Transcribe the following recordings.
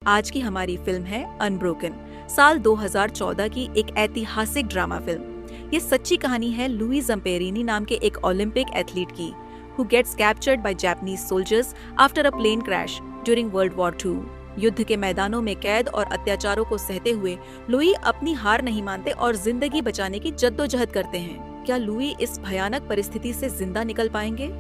आज की हमारी फिल्म है अनब्रोकन, साल 2014 की एक ऐतिहासिक ड्रामा फिल्म। ये सच्ची कहानी है लुई ज़म्पेरिनी नाम के एक ओलंपिक एथलीट की, who gets captured by Japanese soldiers after a plane crash during World War II। युद्ध के मैदानों में कैद और अत्याचारों को सहते हुए लुई अपनी हार नहीं मानते और जिंदगी बचाने की जद्दोजहद करते हैं। क्या लुई इस भयानक परिस्थिति से जिंदा निकल पाएंगे?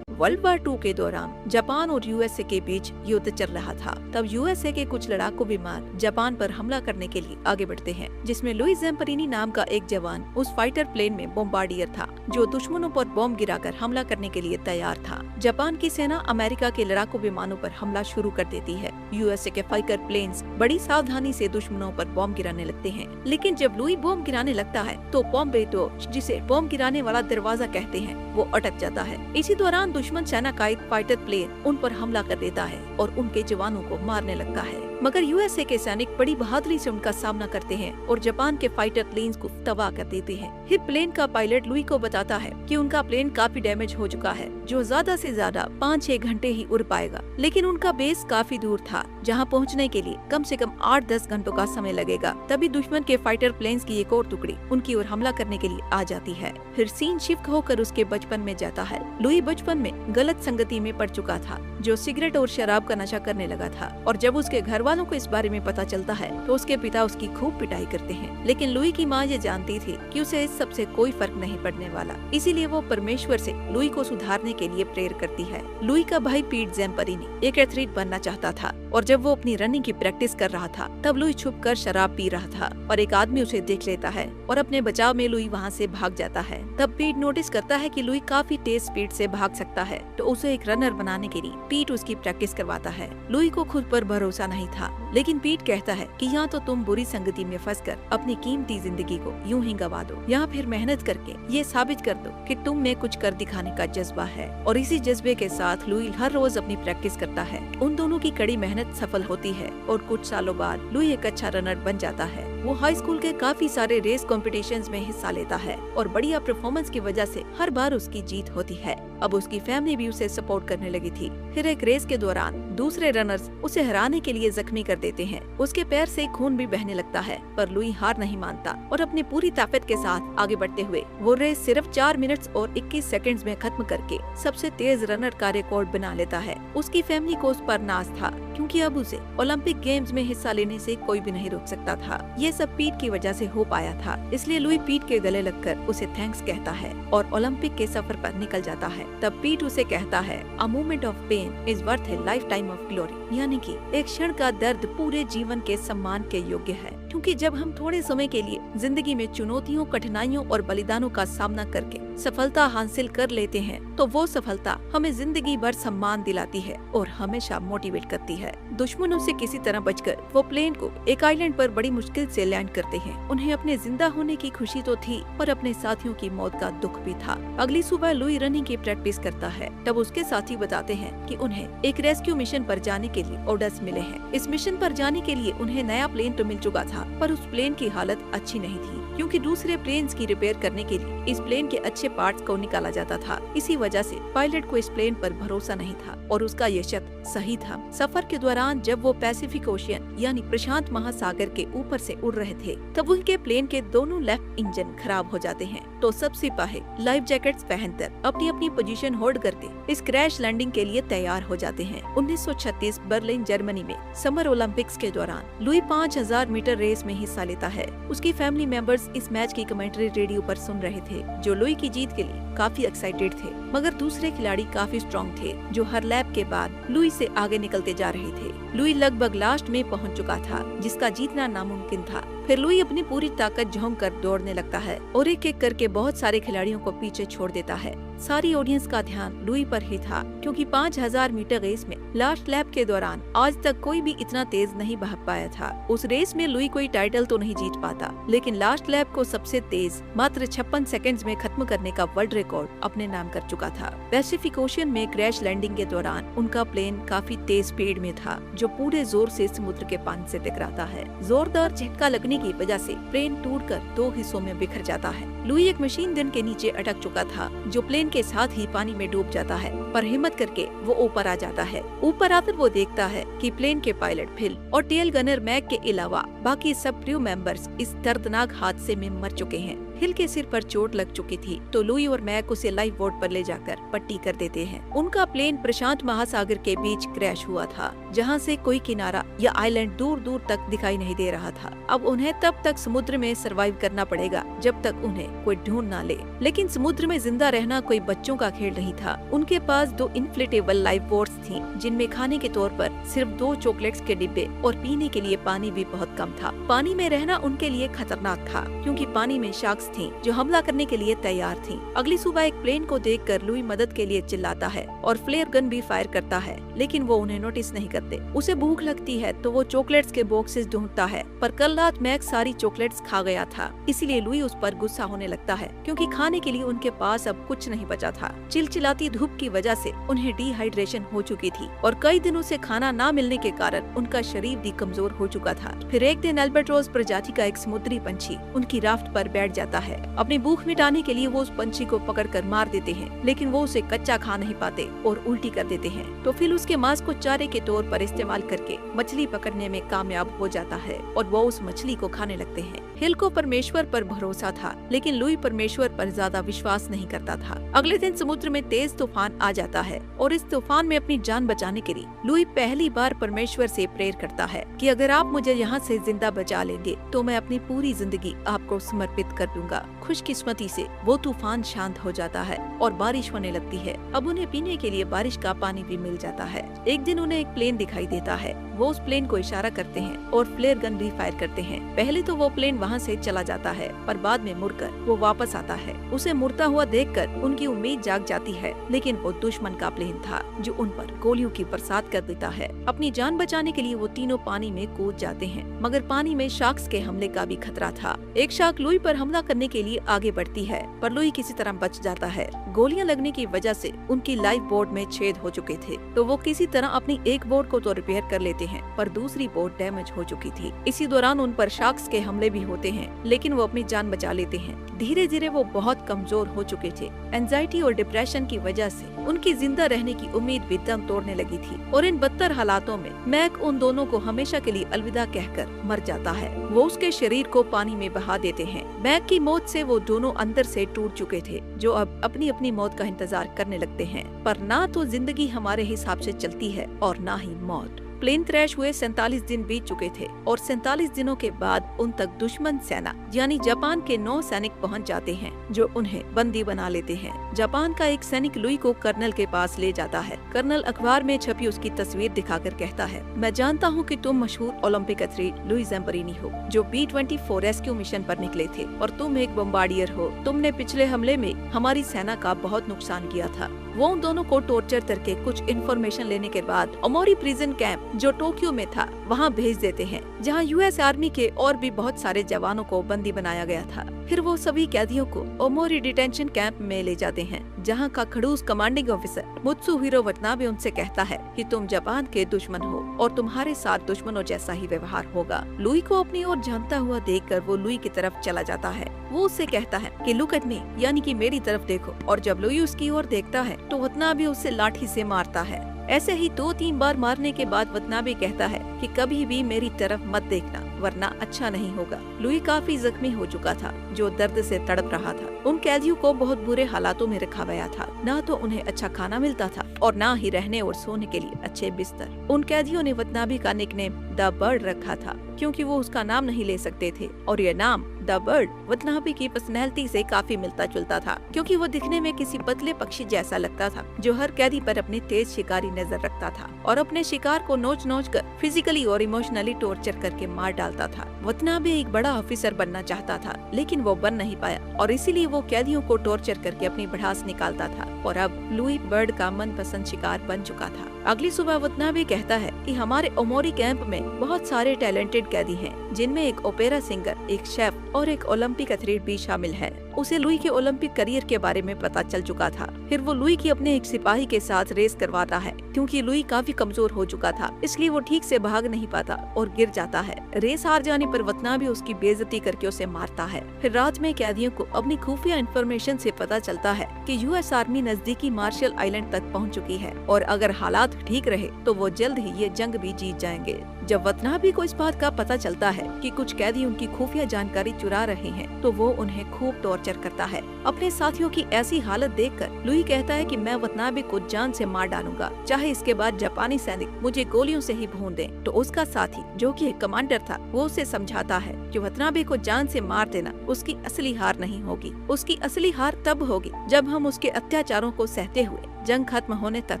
वर्ल्ड वार 2 के दौरान जापान और यूएसए के बीच युद्ध चल रहा था। तब यूएसए के कुछ लड़ाकू विमान जापान पर हमला करने के लिए आगे बढ़ते हैं, जिसमें लुई ज़म्पेरिनी नाम का एक जवान उस फाइटर प्लेन में बॉम्बार्डियर था जो दुश्मनों पर बॉम्ब गिराकर हमला करने के लिए तैयार था। जापान की सेना अमेरिका के लड़ाकू विमानों पर हमला शुरू कर देती है। यूएसए के फाइटर प्लेन्स बड़ी सावधानी से दुश्मनों पर बॉम्ब गिराने लगते हैं, लेकिन जब लुई बॉम्ब गिराने लगता है तो बॉम्बेटो, जिसे बॉम्ब गिराने वाला दरवाजा कहते हैं, वो अटक जाता है। इसी दौरान दुश्मन सेना का एक फाइटर प्लेन उन पर हमला कर देता है और उनके जवानों को मारने लगता है। मगर यूएसए के सैनिक बड़ी बहादुरी से उनका सामना करते हैं और जापान के फाइटर प्लेन्स को तबाह कर देते हैं। फिर प्लेन का पायलट लुई को बताता है कि उनका प्लेन काफी डैमेज हो चुका है, जो ज्यादा से ज्यादा 5-6 घंटे ही उड़ पाएगा, लेकिन उनका बेस काफी दूर था, जहां पहुंचने के लिए कम से कम 8-10 घंटों का समय लगेगा। तभी दुश्मन के फाइटर प्लेन्स की एक और टुकड़ी उनकी ओर हमला करने के लिए आ जाती है। फिर सीन शिफ्ट होकर उसके बचपन में जाता है। लुई बचपन में गलत संगति में पड़ चुका था, जो सिगरेट और शराब का नशा करने लगा था, और जब उसके घर वालों को इस बारे में पता चलता है तो उसके पिता उसकी खूब पिटाई करते हैं। लेकिन लुई की माँ ये जानती थी कि उसे इस सब से कोई फर्क नहीं पड़ने वाला, इसीलिए वो परमेश्वर से लुई को सुधारने के लिए प्रेयर करती है। लुई का भाई पीट ज़म्पेरिनी एक एथलीट बनना चाहता था, और जब वो अपनी रनिंग की प्रैक्टिस कर रहा था तब लुई छुपकर शराब पी रहा था और एक आदमी उसे देख लेता है और अपने बचाव में लुई वहाँ से भाग जाता है। तब पीट नोटिस करता है कि लुई काफी तेज स्पीड से भाग सकता है, तो उसे एक रनर बनाने के लिए पीट उसकी प्रैक्टिस करवाता है। लुई को खुद पर भरोसा नहीं था, लेकिन पीट कहता है कि या तो तुम बुरी संगति में फंसकर अपनी कीमती जिंदगी को यूं ही गवा दो, या फिर मेहनत करके ये साबित कर दो कि तुम में कुछ कर दिखाने का जज्बा है। और इसी जज्बे के साथ लुई हर रोज अपनी प्रैक्टिस करता है। उन दोनों की कड़ी मेहनत सफल होती है और कुछ सालों बाद लुई एक अच्छा रनर बन जाता है। वो हाई स्कूल के काफी सारे रेस कॉम्पिटिशन्स में हिस्सा लेता है और बढ़िया परफॉर्मेंस की वजह से हर बार उसकी जीत होती है। अब उसकी फैमिली भी उसे सपोर्ट करने लगी थी। फिर एक रेस के दौरान दूसरे रनर्स उसे हराने के लिए जख्मी कर देते हैं। उसके पैर से खून भी बहने लगता है, पर लुई हार नहीं मानता और अपनी पूरी ताकत के साथ आगे बढ़ते हुए वो रेस सिर्फ 4 मिनट्स और 21 सेकंड्स में खत्म करके सबसे तेज रनर का रिकॉर्ड बना लेता है। उसकी फैमिली को उस पर नाज था, क्योंकि अब उसे ओलंपिक गेम्स में हिस्सा लेने से कोई भी नहीं रोक सकता था। ये सब पीट की वजह से हो पाया था, इसलिए लुई पीट के गले लगकर उसे थैंक्स कहता है और ओलंपिक के सफर पर निकल जाता है। तब पीट उसे कहता है, a moment of pain is worth a lifetime of glory, यानी कि एक क्षण का दर्द पूरे जीवन के सम्मान के योग्य है। क्योंकि जब हम थोड़े समय के लिए जिंदगी में चुनौतियों, कठिनाइयों और बलिदानों का सामना करके सफलता हासिल कर लेते हैं, तो वो सफलता हमें जिंदगी भर सम्मान दिलाती है और हमेशा मोटिवेट करती है। दुश्मनों से किसी तरह बचकर वो प्लेन को एक आइलैंड पर बड़ी मुश्किल से लैंड करते हैं। उन्हें अपने जिंदा होने की खुशी तो थी, पर अपने साथियों की मौत का दुख भी था। अगली सुबह लुई रनिंग की प्रैक्टिस करता है। तब उसके साथी बताते हैं कि उन्हें एक रेस्क्यू मिशन पर जाने के लिए ऑर्डर्स मिले हैं। इस मिशन पर जाने के लिए उन्हें नया प्लेन तो मिल चुका था, पर उस प्लेन की हालत अच्छी नहीं थी, क्योंकि दूसरे प्लेन्स की रिपेयर करने के लिए इस प्लेन के अच्छे पार्ट्स को निकाला जाता था। इसी वजह से पायलट को इस प्लेन पर भरोसा नहीं था और उसका ये शक सही था। सफर के दौरान जब वो पैसिफिक ओशियन यानी प्रशांत महासागर के ऊपर से उड़ रहे थे, तब उनके प्लेन के दोनों लेफ्ट इंजन खराब हो जाते हैं। तो सब सिपाही लाइफ जैकेट्स पहनकर अपनी अपनी पोजीशन होल्ड करके इस क्रैश लैंडिंग के लिए तैयार हो जाते हैं। 1936 बर्लिन जर्मनी में समर ओलंपिक्स के दौरान लुई 5000 मीटर रेस में हिस्सा लेता है। उसकी फैमिली मेंबर्स इस मैच की कमेंट्री रेडियो पर सुन रहे थे, जो लुई की जीत के लिए काफी एक्साइटेड थे। मगर दूसरे खिलाड़ी काफी स्ट्रॉन्ग थे, जो हर लैप के बाद लुई से आगे निकलते जा रहे थे। लुई लगभग लास्ट में पहुंच चुका था, जिसका जीतना नामुमकिन था। फिर लुई अपनी पूरी ताकत झोंक कर दौड़ने लगता है और एक एक करके बहुत सारे खिलाड़ियों को पीछे छोड़ देता है। सारी ऑडियंस का ध्यान लुई पर ही था, क्योंकि 5000 मीटर रेस में लास्ट लैप के दौरान आज तक कोई भी इतना तेज नहीं भाग पाया था। उस रेस में लुई कोई टाइटल तो नहीं जीत पाता, लेकिन लास्ट लैप को सबसे तेज मात्र 56 सेकंड्स में खत्म करने का वर्ल्ड रिकॉर्ड अपने नाम कर चुका था। पैसिफिक ओशियन में क्रैश लैंडिंग के दौरान उनका प्लेन काफी तेज स्पीड में था, जो पूरे जोर से समुद्र के पानी से टकराता है। जोरदार झटका लगने की वजह से प्लेन टूटकर 2 हिस्सों में बिखर जाता है। लुई एक मशीन गन के नीचे अटक चुका था, जो प्लेन के साथ ही पानी में डूब जाता है, पर हिम्मत करके वो ऊपर आ जाता है ऊपर आकर वो देखता है कि प्लेन के पायलट फिल और टेल गनर मैक के अलावा बाकी सब क्रू मेंबर्स इस दर्दनाक हादसे में मर चुके हैं। हिल के सिर पर चोट लग चुकी थी तो लुई और मैक उसे लाइफ बोट पर ले जाकर पट्टी कर देते हैं। उनका प्लेन प्रशांत महासागर के बीच क्रैश हुआ था, जहां से कोई किनारा या आइलैंड दूर दूर तक दिखाई नहीं दे रहा था। अब उन्हें तब तक समुद्र में सरवाइव करना पड़ेगा जब तक उन्हें कोई ढूंढ ना ले। लेकिन समुद्र में जिंदा रहना कोई बच्चों का खेल नहीं था। उनके पास 2 इन्फ्लेटेबल लाइफ बोट्स थी, जिनमें खाने के तौर पर सिर्फ 2 चॉकलेट्स के डिब्बे और पीने के लिए पानी भी बहुत कम था। पानी में रहना उनके लिए खतरनाक था, क्योंकि पानी में शार्क्स थी जो हमला करने के लिए तैयार थी। अगली सुबह एक प्लेन को देखकर लुई मदद के लिए चिल्लाता है और फ्लेयर गन भी फायर करता है, लेकिन वो उन्हें नोटिस नहीं करते। उसे भूख लगती है तो वो चॉकलेट्स के बॉक्सेस ढूंढता है, पर कल रात मैक सारी चॉकलेट्स खा गया था, इसीलिए लुई उस पर गुस्सा होने लगता है, क्योंकि खाने के लिए उनके पास अब कुछ नहीं बचा था। चिलचिलाती धूप की वजह से उन्हें डिहाइड्रेशन हो चुकी थी और कई दिनों से खाना न मिलने के कारण उनका शरीर भी कमजोर हो चुका था। फिर एक दिन अल्बाट्रोस प्रजाति का एक समुद्री पंछी उनकी राफ्ट पर बैठ जाता है। अपनी भूख मिटाने के लिए वो उस पंछी को पकड़कर मार देते हैं, लेकिन वो उसे कच्चा खा नहीं पाते और उल्टी कर देते हैं। तो फिर उसके मांस को चारे के तौर पर इस्तेमाल करके मछली पकड़ने में कामयाब हो जाता है और वो उस मछली को खाने लगते हैं। हिल को परमेश्वर पर भरोसा था, लेकिन लुई परमेश्वर पर ज्यादा विश्वास नहीं करता था। अगले दिन समुद्र में तेज तूफान आ जाता है और इस तूफान में अपनी जान बचाने के लिए लुई पहली बार परमेश्वर से प्रेयर करता है कि अगर आप मुझे यहाँ से जिंदा बचा लेंगे तो मैं अपनी पूरी जिंदगी आपको समर्पित कर दूंगा। खुशकिस्मती से वो तूफान शांत हो जाता है और बारिश होने लगती है। अब उन्हें पीने के लिए बारिश का पानी भी मिल जाता है। एक दिन उन्हें एक प्लेन दिखाई देता है। वो उस प्लेन को इशारा करते हैं और फ्लेयर गन भी फायर करते हैं। पहले तो वो प्लेन वहाँ से चला जाता है, पर बाद में मुड़कर वो वापस आता है। उसे मुड़ता हुआ देखकर उनकी उम्मीद जाग जाती है, लेकिन वो दुश्मन का प्लेन था जो उन पर गोलियों की बरसात कर देता है। अपनी जान बचाने के लिए वो तीनों पानी में कूद जाते हैं, मगर पानी में शार्क्स के हमले का भी खतरा था। एक शार्क लुई पर हमला करने के लिए आगे बढ़ती है, पर लुई किसी तरह बच जाता है। गोलियां लगने की वजह से उनकी लाइफ बोट में छेद हो चुके थे, तो वो किसी तरह अपनी एक बोट को तो रिपेयर कर लेते हैं, पर दूसरी बोट डैमेज हो चुकी थी। इसी दौरान उन पर शार्क्स के हमले भी होते हैं, लेकिन वो अपनी जान बचा लेते हैं। धीरे धीरे वो बहुत कमजोर हो चुके थे। एंजाइटी और डिप्रेशन की वजह से उनकी जिंदा रहने की उम्मीद भी दम तोड़ने लगी थी और इन बदतर हालातों में मैक उन दोनों को हमेशा के लिए अलविदा कहकर मर जाता है। वो उसके शरीर को पानी में बहा देते हैं। मैक की मौत से वो दोनों अंदर से टूट चुके थे, जो अब अपनी अपनी मौत का इंतजार करने लगते हैं। पर ना तो जिंदगी हमारे हिसाब से चलती है और ना ही मौत। प्लेन क्रैश हुए 47 दिन बीत चुके थे और 47 दिनों के बाद उन तक दुश्मन सेना यानी जापान के 9 सैनिक पहुंच जाते हैं, जो उन्हें बंदी बना लेते हैं। जापान का एक सैनिक लुई को कर्नल के पास ले जाता है। कर्नल अखबार में छपी उसकी तस्वीर दिखाकर कहता है, मैं जानता हूँ कि तुम मशहूर ओलंपिक एथलीट लुई ज़ैम्पेरिनी हो, जो B-24 रेस्क्यू मिशन पर निकले थे और तुम एक बम्बार्डियर हो। तुमने पिछले हमले में हमारी सेना का बहुत नुकसान किया था। वो उन दोनों को टॉर्चर करके कुछ इन्फॉर्मेशन लेने के बाद ओमोरी प्रिजन कैंप जो टोक्यो में था वहाँ भेज देते हैं, जहाँ US आर्मी के और भी बहुत सारे जवानों को बंदी बनाया गया था। फिर वो सभी कैदियों को ओमोरी डिटेंशन कैंप में ले जाते हैं, जहाँ का खड़ूस कमांडिंग ऑफिसर मुत्सुहिरो वतनाबे उनसे कहता है कि तुम जापान के दुश्मन हो और तुम्हारे साथ दुश्मनों जैसा ही व्यवहार होगा। लुई को अपनी ओर जानता हुआ देखकर वो लुई की तरफ चला जाता है। वो उससे कहता है कि लुक एट मी, यानी कि मेरी तरफ देखो, और जब लुई उसकी ओर देखता है तो वतनाबे उसे लाठी से मारता है। ऐसे ही 2-3 बार मारने के बाद वतनाबे कहता है कि कभी भी मेरी तरफ मत देखना, वरना अच्छा नहीं होगा। लुई काफी जख्मी हो चुका था, जो दर्द से तड़प रहा था। उन कैदियों को बहुत बुरे हालातों में रखा गया था। ना तो उन्हें अच्छा खाना मिलता था और ना ही रहने और सोने के लिए अच्छे बिस्तर। उन कैदियों ने वतनाबे का निकनेम द बर्ड रखा था, क्योंकि वो उसका नाम नहीं ले सकते थे, और ये नाम द बर्ड वतनाबे की पर्सनैलिटी से काफी मिलता जुलता था, क्योंकि वो दिखने में किसी पतले पक्षी जैसा लगता था, जो हर कैदी पर अपने तेज शिकारी नजर रखता था और अपने शिकार को नोच नोच कर फिजिकली और इमोशनली टॉर्चर करके मार डालता था। वतनाबे एक बड़ा ऑफिसर बनना चाहता था, लेकिन वो बन नहीं पाया और इसीलिए वो कैदियों को टॉर्चर करके अपनी भड़ास निकालता था, और अब लुई बर्ड का मनपसंद शिकार बन चुका था। अगली सुबह वतनाबे कहता है कि हमारे ओमोरी कैंप में बहुत सारे टैलेंटेड कैदी हैं, जिनमें एक ओपेरा सिंगर, एक शेफ और एक ओलंपिक एथलीट भी शामिल है। उसे लुई के ओलंपिक करियर के बारे में पता चल चुका था। फिर वो लुई की अपने एक सिपाही के साथ रेस करवाता है। क्योंकि लुई काफी कमजोर हो चुका था, इसलिए वो ठीक से भाग नहीं पाता और गिर जाता है। रेस हार जाने पर वतनाबे उसकी बेइज्जती करके उसे मारता है। फिर रात में कैदियों को अपनी खुफिया इंफॉर्मेशन से पता चलता है कि यूएस आर्मी नजदीकी मार्शल आइलैंड तक पहुंच चुकी है और अगर हालात ठीक रहे तो वो जल्द ही ये जंग भी जीत जाएंगे। जब वतनाबे को इस बात का पता चलता है कि कुछ कैदी उनकी खुफिया जानकारी चुरा रहे हैं, तो वो उन्हें खूब टॉर्चर करता है। अपने साथियों की ऐसी हालत देखकर लुई कहता है कि मैं वतनाबे को जान से मार डालूंगा, चाहे इसके बाद जापानी सैनिक मुझे गोलियों से ही भून दें। तो उसका साथी, जो कि एक कमांडर था, वो उसे समझाता है कि वतनाबे को जान से मार देना उसकी असली हार नहीं होगी। उसकी असली हार तब होगी जब हम उसके अत्याचारों को सहते हुए जंग खत्म होने तक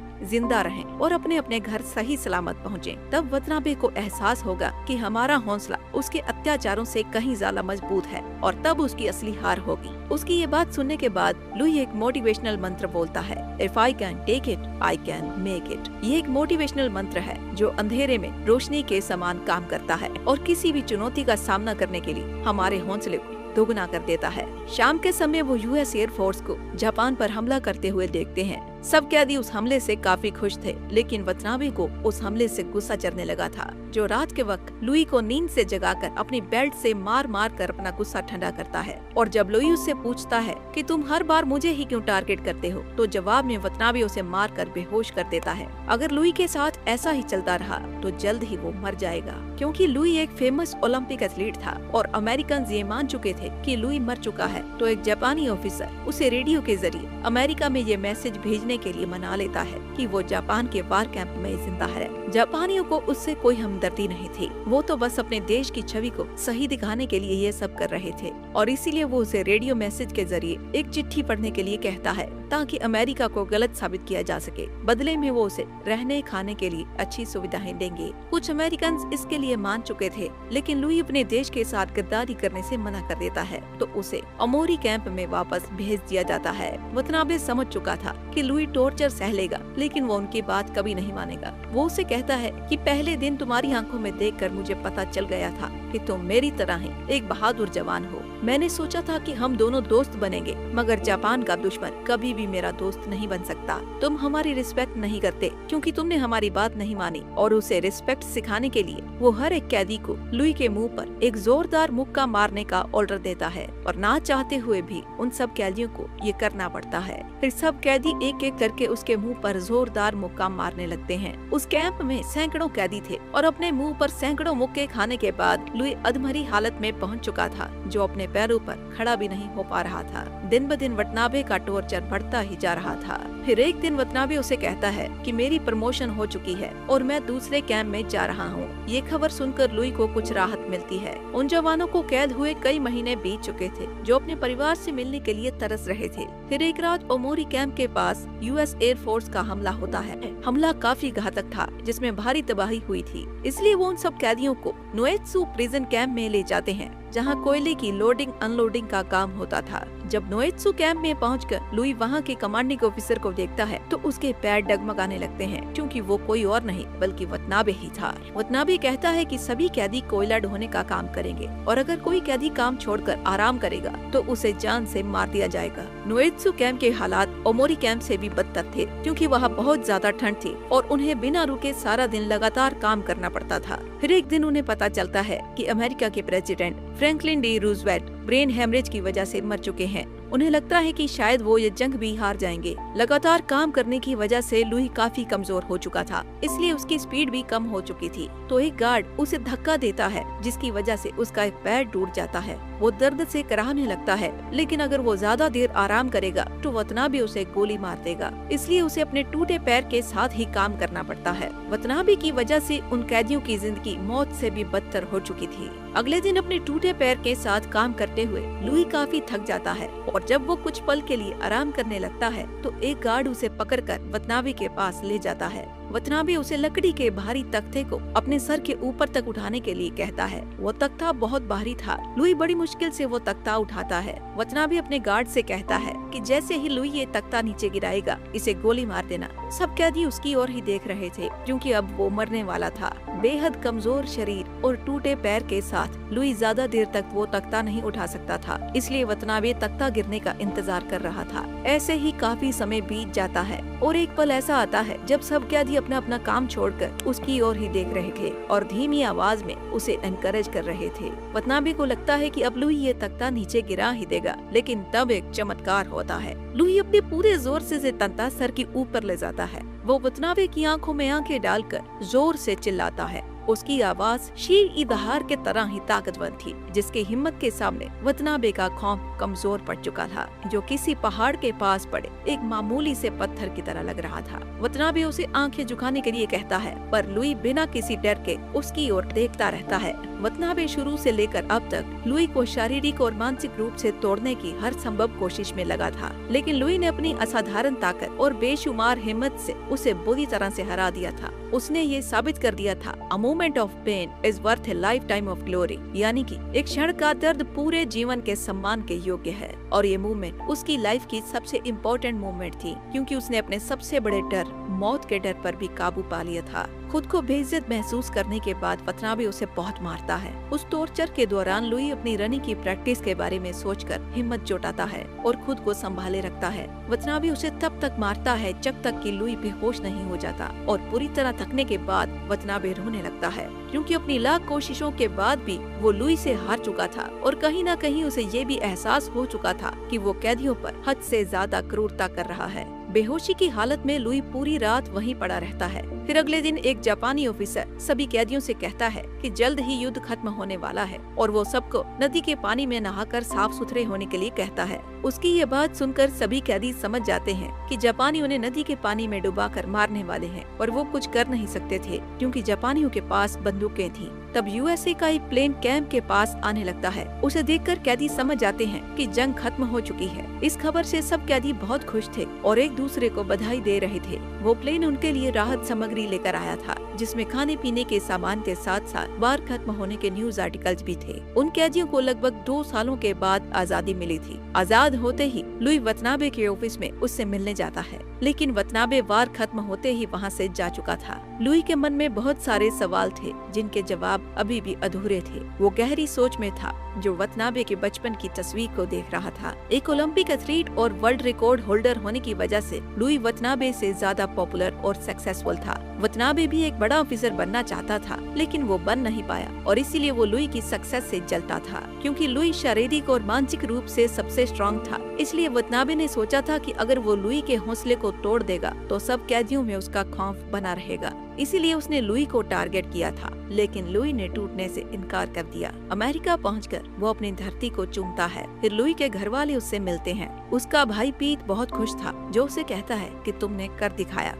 जिंदा रहें और अपने अपने घर सही सलामत पहुँचे। तब वतनाबे को एहसास होगा कि हमारा हौसला उसके अत्याचारों से कहीं ज्यादा मजबूत है और तब उसकी असली हार होगी। उसकी ये बात सुनने के बाद लुई एक मोटिवेशनल मंत्र बोलता है, if I can take it I can make it. ये एक मोटिवेशनल मंत्र है जो अंधेरे में रोशनी के समान काम करता है और किसी भी चुनौती का सामना करने के लिए हमारे हौसले को दोगुना कर देता है। शाम के समय वो यूएस एयरफोर्स को जापान पर हमला करते हुए देखते हैं। सब कैदी उस हमले से काफी खुश थे, लेकिन वतनाबे को उस हमले से गुस्सा चढ़ने लगा था, जो रात के वक्त लुई को नींद से जगाकर अपनी बेल्ट से मार मार कर अपना गुस्सा ठंडा करता है। और जब लुई उससे पूछता है कि तुम हर बार मुझे ही क्यों टारगेट करते हो, तो जवाब में वतनाबे उसे मार कर बेहोश कर देता है। अगर लुई के साथ ऐसा ही चलता रहा तो जल्द ही वो मर जाएगा, क्योंकि लुई एक फेमस ओलंपिक एथलीट था और अमेरिकन ये मान चुके थे कि लुई मर चुका है। तो एक जापानी ऑफिसर उसे रेडियो के जरिए अमेरिका में ये मैसेज भेजने के लिए मना लेता है कि वो जापान के वार कैंप में जिंदा है। जापानियों को उससे कोई हमदर्दी नहीं थी, वो तो बस अपने देश की छवि को सही दिखाने के लिए ये सब कर रहे थे और इसीलिए वो उसे रेडियो मैसेज के जरिए एक चिट्ठी पढ़ने के लिए कहता है ताकि अमेरिका को गलत साबित किया जा सके। बदले में वो उसे रहने खाने के लिए अच्छी सुविधाएं देंगे। कुछ अमेरिकन इसके लिए मान चुके थे, लेकिन लुई अपने देश के साथ गद्दारी करने से मना कर देता है, तो उसे अमोरी कैंप में वापस भेज दिया जाता है। वतनाबे समझ चुका था कि लुई टॉर्चर सह लेगा, लेकिन वो उनकी बात कभी नहीं मानेगा। वो उसे कहता है कि पहले दिन तुम्हारी आंखों में देखकर मुझे पता चल गया था कि तुम मेरी तरह ही एक बहादुर जवान हो। मैंने सोचा था कि हम दोनों दोस्त बनेंगे, मगर जापान का दुश्मन कभी भी मेरा दोस्त नहीं बन सकता। तुम हमारी रिस्पेक्ट नहीं करते क्योंकि तुमने हमारी बात नहीं मानी। और उसे रिस्पेक्ट सिखाने के लिए वो हर एक कैदी को लुई के मुंह पर एक जोरदार मुक्का मारने का ऑर्डर देता है और ना चाहते हुए भी उन सब कैदियों को ये करना पड़ता है। फिर सब कैदी एक एक करके उसके मुंह पर जोरदार मुक्का मारने लगते हैं। उस कैंप में सैकड़ों कैदी थे और अपने मुंह पर सैकड़ों मुक्के खाने के बाद लुई अधमरी हालत में पहुंच चुका था, जो अपने पैरों पर खड़ा भी नहीं हो पा रहा था। दिन ब दिन वतनाबे का टॉर्चर बढ़ता ही जा रहा था। फिर एक दिन वतनाबे उसे कहता है कि मेरी प्रमोशन हो चुकी है और मैं दूसरे कैंप में जा रहा हूँ। ये खबर सुनकर लुई को कुछ राहत मिलती है। उन जवानों को कैद हुए कई महीने बीत चुके थे, जो अपने परिवार से मिलने के लिए तरस रहे थे। फिर एक रात ओमोरी कैंप के पास यूएस एयरफोर्स का हमला होता है। हमला काफी घातक था, जिसमें भारी तबाही हुई थी। इसलिए वो उन सब कैदियों को नोएत्सु प्रिजन कैंप में ले जाते हैं, जहां कोयले की लोडिंग अनलोडिंग का काम होता था। जब नोएत्सु कैंप में पहुंचकर लुई वहां के कमांडिंग ऑफिसर को देखता है तो उसके पैर डगमगाने लगते हैं, क्योंकि वो कोई और नहीं बल्कि वतनाबे ही था। वतनाबे कहता है कि सभी कैदी कोयला ढोने का काम करेंगे और अगर कोई कैदी काम छोड़कर आराम करेगा तो उसे जान से मार दिया जाएगा। नोएत्सु कैंप के हालात ओमोरी कैंप से भी बदतर थे, क्योंकि वहाँ बहुत ज्यादा ठंड थी और उन्हें बिना रुके सारा दिन लगातार काम करना पड़ता था। फिर एक दिन उन्हें पता चलता है कि अमेरिका के president Franklin D Roosevelt brain haemorrhage की वजह से मर चुके हैं। उन्हें लगता है कि शायद वो ये जंग भी हार जाएंगे। लगातार काम करने की वजह से लुई काफी कमजोर हो चुका था, इसलिए उसकी स्पीड भी कम हो चुकी थी। तो एक गार्ड उसे धक्का देता है, जिसकी वजह से उसका एक पैर टूट जाता है। वो दर्द से कराहने लगता है, लेकिन अगर वो ज्यादा देर आराम करेगा तो वतनाबे उसे गोली मार देगा। इसलिए उसे अपने टूटे पैर के साथ ही काम करना पड़ता है। वतनाबे की वजह से उन कैदियों की जिंदगी मौत से भी बदतर हो चुकी थी। अगले दिन अपने टूटे पैर के साथ काम करते हुए लुई काफी थक जाता है और जब वो कुछ पल के लिए आराम करने लगता है तो एक गार्ड उसे पकड़कर वतनाबे के पास ले जाता है। वतनाबे उसे लकड़ी के भारी तख्ते को अपने सर के ऊपर तक उठाने के लिए कहता है। वो तख्ता बहुत भारी था। लुई बड़ी मुश्किल से वो तख्ता उठाता है। वतनाबे अपने गार्ड से कहता है कि जैसे ही लुई ये तख्ता नीचे गिराएगा, इसे गोली मार देना। सब कैदी उसकी ओर ही देख रहे थे, क्योंकि अब वो मरने वाला था। बेहद कमजोर शरीर और टूटे पैर के साथ लुई ज्यादा देर तक वो तख्ता नहीं उठा सकता था, इसलिए वतनाबे तख्ता गिरने का इंतजार कर रहा था। ऐसे ही काफी समय बीत जाता है और एक पल ऐसा आता है जब सब कैदी अपना अपना काम छोड़कर उसकी ओर ही देख रहे थे और धीमी आवाज में उसे एनकरेज कर रहे थे। वतनाबे को लगता है कि अब लुई ये तख्ता नीचे गिरा ही देगा, लेकिन तब एक चमत्कार होता है। लुई अपने पूरे जोर से तख्ता सर के ऊपर ले जाता है। वो वतनाबे की आंखों में आंखें डालकर जोर से चिल्लाता है। उसकी आवाज शीर ई दहार के तरह ही ताकतवर थी, जिसके हिम्मत के सामने वतनाबे का खौफ कमजोर पड़ चुका था, जो किसी पहाड़ के पास पड़े एक मामूली से पत्थर की तरह लग रहा था। वतनाबे उसे आंखें झुकाने के लिए कहता है, पर लुई बिना किसी डर के उसकी ओर देखता रहता है। वतनाबे शुरू से लेकर अब तक लुई को शारीरिक और मानसिक रूप से तोड़ने की हर संभव कोशिश में लगा था, लेकिन लुई ने अपनी असाधारण ताकत और बेशुमार हिम्मत से उसे बुरी तरह से हरा दिया था। उसने ये साबित कर दिया था, A moment of pain is worth a lifetime of glory, यानी कि एक क्षण का दर्द पूरे जीवन के सम्मान के योग्य है। और ये मूवमेंट उसकी लाइफ की सबसे इम्पोर्टेंट मूवमेंट थी, क्योंकि उसने अपने सबसे बड़े डर मौत के डर पर भी काबू पा लिया था। खुद को बेइज्जत महसूस करने के बाद वतनाबे उसे बहुत मारता है। उस टॉर्चर के दौरान लुई अपनी रनिंग की प्रैक्टिस के बारे में सोचकर हिम्मत जुटाता है और खुद को संभाले रखता है। वतनाबे उसे तब तक मारता है जब तक कि लुई बेहोश नहीं हो जाता, और पूरी तरह थकने के बाद वतनाबे रोने लगता है, क्योंकि अपनी लाख कोशिशों के बाद भी वो लुई से हार चुका था और कहीं न कहीं उसे ये भी एहसास हो चुका था कि वो कैदियों पर हद से ज्यादा क्रूरता कर रहा है। बेहोशी की हालत में लुई पूरी रात वहीं पड़ा रहता है। फिर अगले दिन एक जापानी ऑफिसर सभी कैदियों से कहता है कि जल्द ही युद्ध खत्म होने वाला है, और वो सबको नदी के पानी में नहाकर साफ सुथरे होने के लिए कहता है। उसकी ये बात सुनकर सभी कैदी समझ जाते हैं कि जापानी उन्हें नदी के पानी में डुबाकर मारने वाले हैं, और वो कुछ कर नहीं सकते थे क्योंकि जापानियों के पास बंदूकें थी। तब यूएसए का एक प्लेन कैंप के पास आने लगता है। उसे देखकर कैदी समझ जाते हैं कि जंग खत्म हो चुकी है। इस खबर से सब कैदी बहुत खुश थे और एक दूसरे को बधाई दे रहे थे। वो प्लेन उनके लिए राहत सामग्री लेकर आया था, जिसमें खाने पीने के सामान के साथ साथ वार खत्म होने के न्यूज आर्टिकल्स भी थे। उन कैदियों को लगभग 2 सालों के बाद आजादी मिली थी। आजाद होते ही लुई वतनाबे के ऑफिस में उससे मिलने जाता है, लेकिन वतनाबे वार खत्म होते ही वहाँ से जा चुका था। लुई के मन में बहुत सारे सवाल थे जिनके जवाब अभी भी अधूरे थे। वो गहरी सोच में था, जो वतनाबे के बचपन की तस्वीर को देख रहा था। एक ओलंपिक एथलीट और वर्ल्ड रिकॉर्ड होल्डर होने की वजह से लुई वतनाबे से ज्यादा पॉपुलर और सक्सेसफुल था। वतनाबे भी एक बड़ा ऑफिसर बनना चाहता था, लेकिन वो बन नहीं पाया, और इसीलिए वो लुई की सक्सेस से जलता था। क्योंकि लुई शारीरिक और मानसिक रूप से सबसे स्ट्रॉन्ग था, इसलिए वतनाबे ने सोचा था कि अगर वो लुई के हौसले को तोड़ देगा तो सब कैदियों में उसका खौफ बना रहेगा। इसीलिए उसने लुई को टारगेट किया था, लेकिन लुई ने टूटने से इनकार कर दिया। अमेरिका पहुंचकर वो अपनी धरती को चूमता है। फिर लुई के घर वाले उससे मिलते हैं। उसका भाई पीट बहुत खुश था, जो उसे कहता है कि तुमने कर दिखाया।